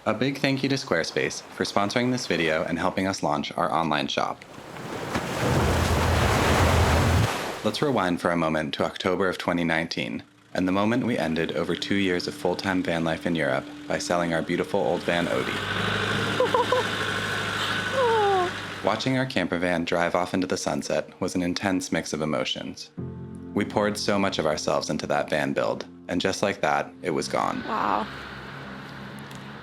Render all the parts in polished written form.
A big thank you to Squarespace for sponsoring this video and helping us launch our online shop. Let's rewind for a moment to October of 2019, and the moment we ended over 2 years of full-time van life in Europe by selling our beautiful old van Odie. Watching our camper van drive off into the sunset was an intense mix of emotions. We poured so much of ourselves into that van build, and just like that, it was gone. Wow.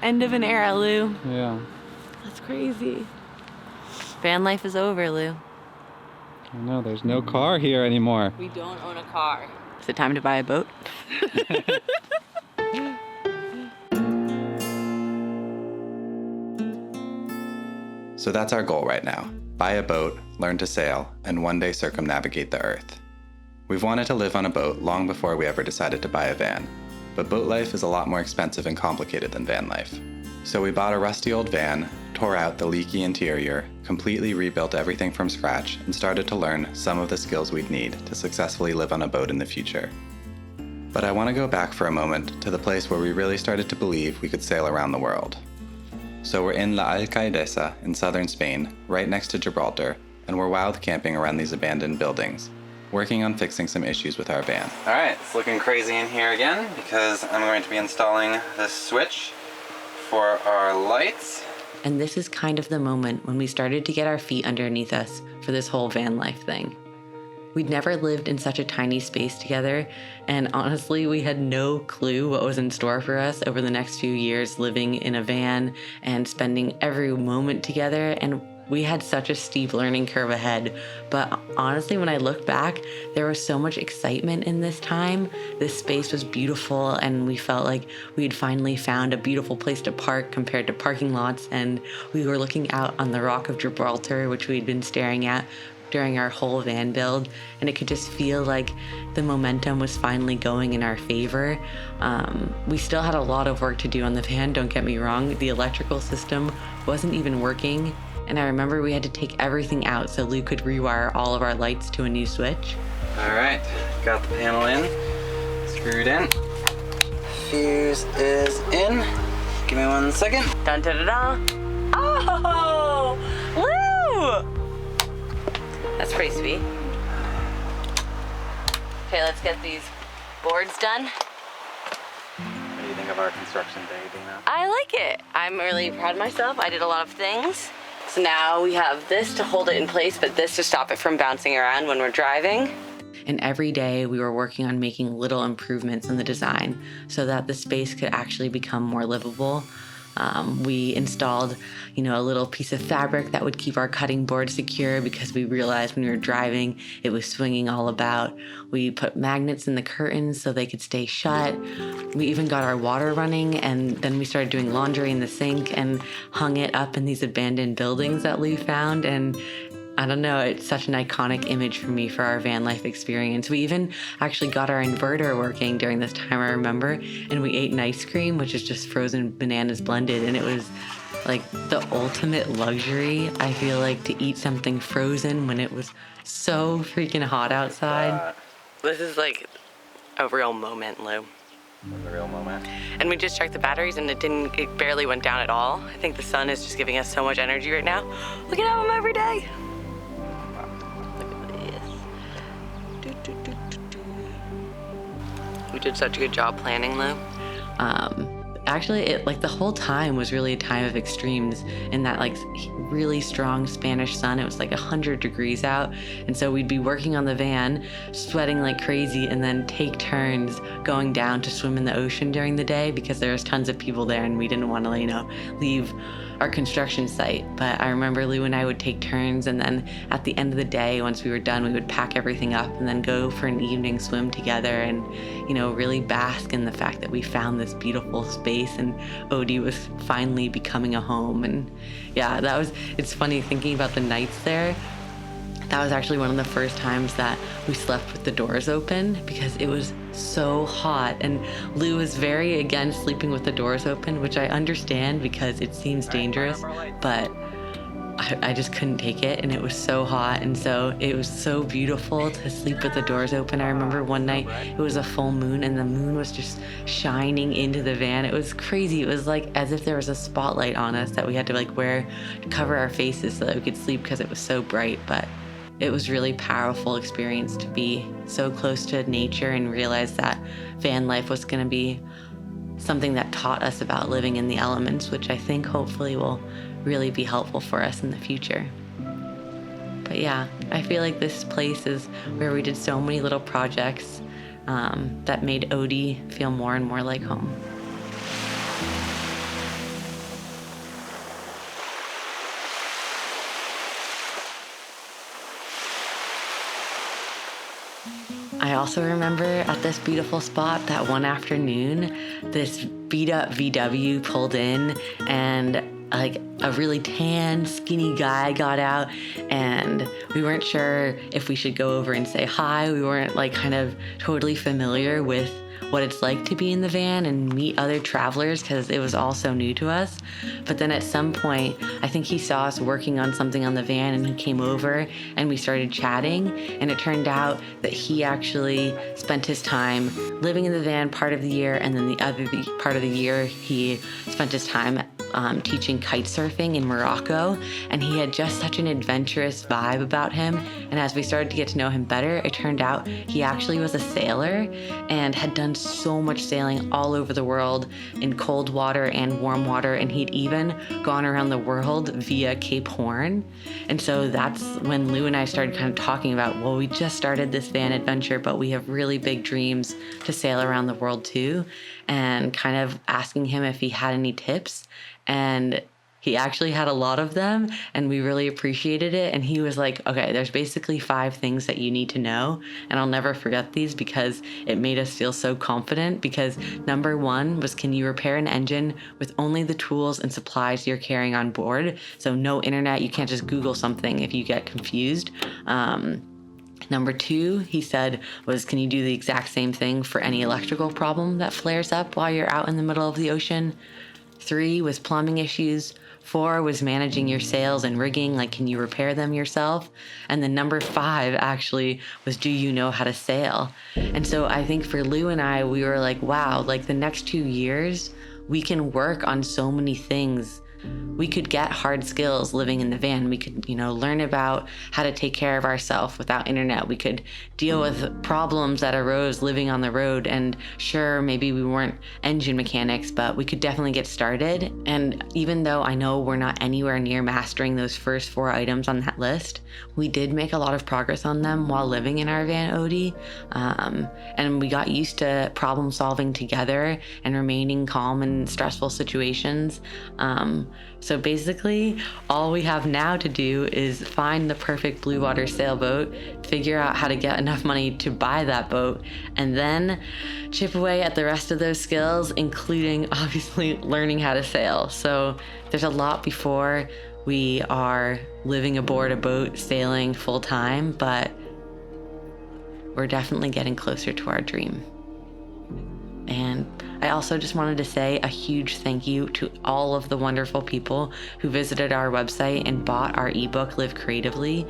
End of an era, Lou. Yeah. That's crazy. Van life is over, Lou. I know, there's no car here anymore. We don't own a car. Is it time to buy a boat? So that's our goal right now. Buy a boat, learn to sail, and one day circumnavigate the earth. We've wanted to live on a boat long before we ever decided to buy a van. But boat life is a lot more expensive and complicated than van life. So we bought a rusty old van, tore out the leaky interior, completely rebuilt everything from scratch, and started to learn some of the skills we'd need to successfully live on a boat in the future. But I want to go back for a moment to the place where we really started to believe we could sail around the world. So we're in La Alcaidesa in southern Spain, right next to Gibraltar, and we're wild camping around these abandoned buildings, working on fixing some issues with our van. All right, it's looking crazy in here again because I'm going to be installing this switch for our lights. And this is kind of the moment when we started to get our feet underneath us for this whole van life thing. We'd never lived in such a tiny space together, and honestly, we had no clue what was in store for us over the next few years living in a van and spending every moment together, and we had such a steep learning curve ahead. But honestly, when I look back, there was so much excitement in this time. This space was beautiful, and we felt like we'd finally found a beautiful place to park compared to parking lots, and we were looking out on the Rock of Gibraltar, which we'd been staring at during our whole van build, and it could just feel like the momentum was finally going in our favor. We still had a lot of work to do on the van, don't get me wrong. The electrical system wasn't even working, and I remember we had to take everything out so Lou could rewire all of our lights to a new switch. All right, got the panel in, screwed in. Fuse is in. Give me 1 second. Dun da da da. Oh, Lou! That's pretty sweet. Okay, let's get these boards done. What do you think of our construction day, Dina? I like it. I'm really proud of myself. I did a lot of things. So now we have this to hold it in place, but this to stop it from bouncing around when we're driving. And every day we were working on making little improvements in the design so that the space could actually become more livable. We installed, a little piece of fabric that would keep our cutting board secure because we realized when we were driving, it was swinging all about. We put magnets in the curtains so they could stay shut. We even got our water running, and then we started doing laundry in the sink and hung it up in these abandoned buildings that Lou found. And I don't know, it's such an iconic image for me for our van life experience. We even actually got our inverter working during this time, I remember, and we ate an ice cream, which is just frozen bananas blended, and it was like the ultimate luxury, I feel like, to eat something frozen when it was so freaking hot outside. This is like a real moment, Lou. A real moment. And we just checked the batteries and it barely went down at all. I think the sun is just giving us so much energy right now. Look at them every day. We did such a good job planning, Lou. Actually, the whole time was really a time of extremes in that really strong Spanish sun. It was 100 degrees out. And so we'd be working on the van, sweating like crazy, and then take turns going down to swim in the ocean during the day because there was tons of people there and we didn't want to, leave our construction site. But I remember Lou and I would take turns, and then at the end of the day, once we were done, we would pack everything up and then go for an evening swim together and, really bask in the fact that we found this beautiful space and Odie was finally becoming a home. And yeah, it's funny thinking about the nights there. That was actually one of the first times that we slept with the doors open because it was so hot. And Lou was very against sleeping with the doors open, which I understand because it seems dangerous. But I just couldn't take it, and it was so hot, and so it was so beautiful to sleep with the doors open. I remember one night it was a full moon, and the moon was just shining into the van. It was crazy. It was like as if there was a spotlight on us that we had to like wear to cover our faces so that we could sleep because it was so bright. But it was really powerful experience to be so close to nature and realize that van life was going to be something that taught us about living in the elements, which I think hopefully will really be helpful for us in the future. But yeah, I feel like this place is where we did so many little projects that made Odie feel more and more like home. I also remember at this beautiful spot that one afternoon, this beat up VW pulled in, and like a really tan, skinny guy got out, and we weren't sure if we should go over and say hi. We weren't like kind of totally familiar with what it's like to be in the van and meet other travelers because it was all so new to us. But then at some point, I think he saw us working on something on the van, and he came over and we started chatting, and it turned out that he actually spent his time living in the van part of the year, and then the other part of the year he spent his time teaching kite surfing in Morocco, and he had just such an adventurous vibe about him. And as we started to get to know him better, it turned out he actually was a sailor and had done so much sailing all over the world in cold water and warm water, and he'd even gone around the world via Cape Horn. And so that's when Lou and I started kind of talking about, well, we just started this van adventure, but we have really big dreams to sail around the world too, and kind of asking him if he had any tips. And he actually had a lot of them, and we really appreciated it. And he was like, okay, there's basically 5 things that you need to know. And I'll never forget these because it made us feel so confident. Because number 1 was, can you repair an engine with only the tools and supplies you're carrying on board? So no internet, you can't just Google something if you get confused. Number 2, he said, was, can you do the exact same thing for any electrical problem that flares up while you're out in the middle of the ocean? 3 was plumbing issues. 4 was managing your sails and rigging, like can you repair them yourself? And then number 5 actually was, do you know how to sail? And so I think for Lou and I, we were like, wow, like the next 2 years, we can work on so many things. We could get hard skills living in the van. We could, learn about how to take care of ourselves without internet. We could deal with problems that arose living on the road. And sure, maybe we weren't engine mechanics, but we could definitely get started. And even though I know we're not anywhere near mastering those first 4 items on that list, we did make a lot of progress on them while living in our van Odie. And we got used to problem solving together and remaining calm in stressful situations. So basically, all we have now to do is find the perfect blue water sailboat, figure out how to get enough money to buy that boat, and then chip away at the rest of those skills, including obviously learning how to sail. So there's a lot before we are living aboard a boat, sailing full time, but we're definitely getting closer to our dream. And I also just wanted to say a huge thank you to all of the wonderful people who visited our website and bought our ebook, Live Creatively.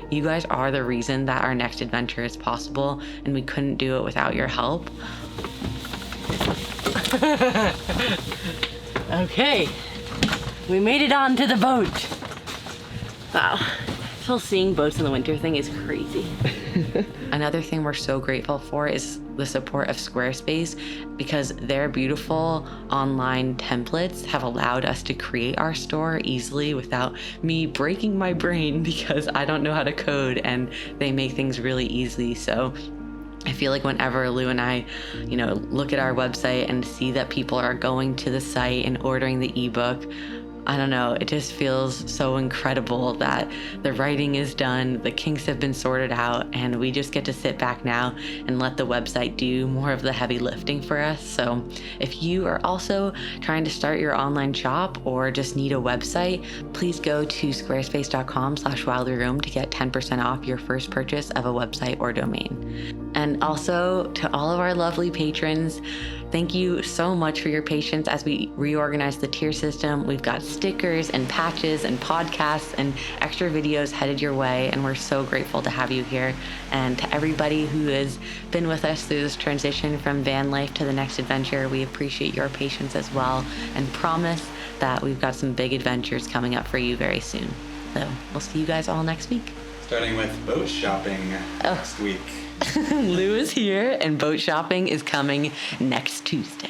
You guys are the reason that our next adventure is possible, and we couldn't do it without your help. Okay, we made it onto the boat. Wow. Still seeing boats in the winter thing is crazy. Another thing we're so grateful for is the support of Squarespace, because their beautiful online templates have allowed us to create our store easily without me breaking my brain because I don't know how to code, and they make things really easy. So I feel like whenever Lou and I, look at our website and see that people are going to the site and ordering the ebook, I don't know, it just feels so incredible that the writing is done, the kinks have been sorted out, and we just get to sit back now and let the website do more of the heavy lifting for us. So if you are also trying to start your online shop or just need a website, please go to squarespace.com/wildlyroam to get 10% off your first purchase of a website or domain. And also to all of our lovely patrons, Thank you so much for your patience as we reorganize the tier system. We've got stickers and patches and podcasts and extra videos headed your way, and we're so grateful to have you here. And to everybody who has been with us through this transition from van life to the next adventure, we appreciate your patience as well, and promise that we've got some big adventures coming up for you very soon. So we'll see you guys all next week. Starting with boat shopping next week. Lou is here, and boat shopping is coming next Tuesday.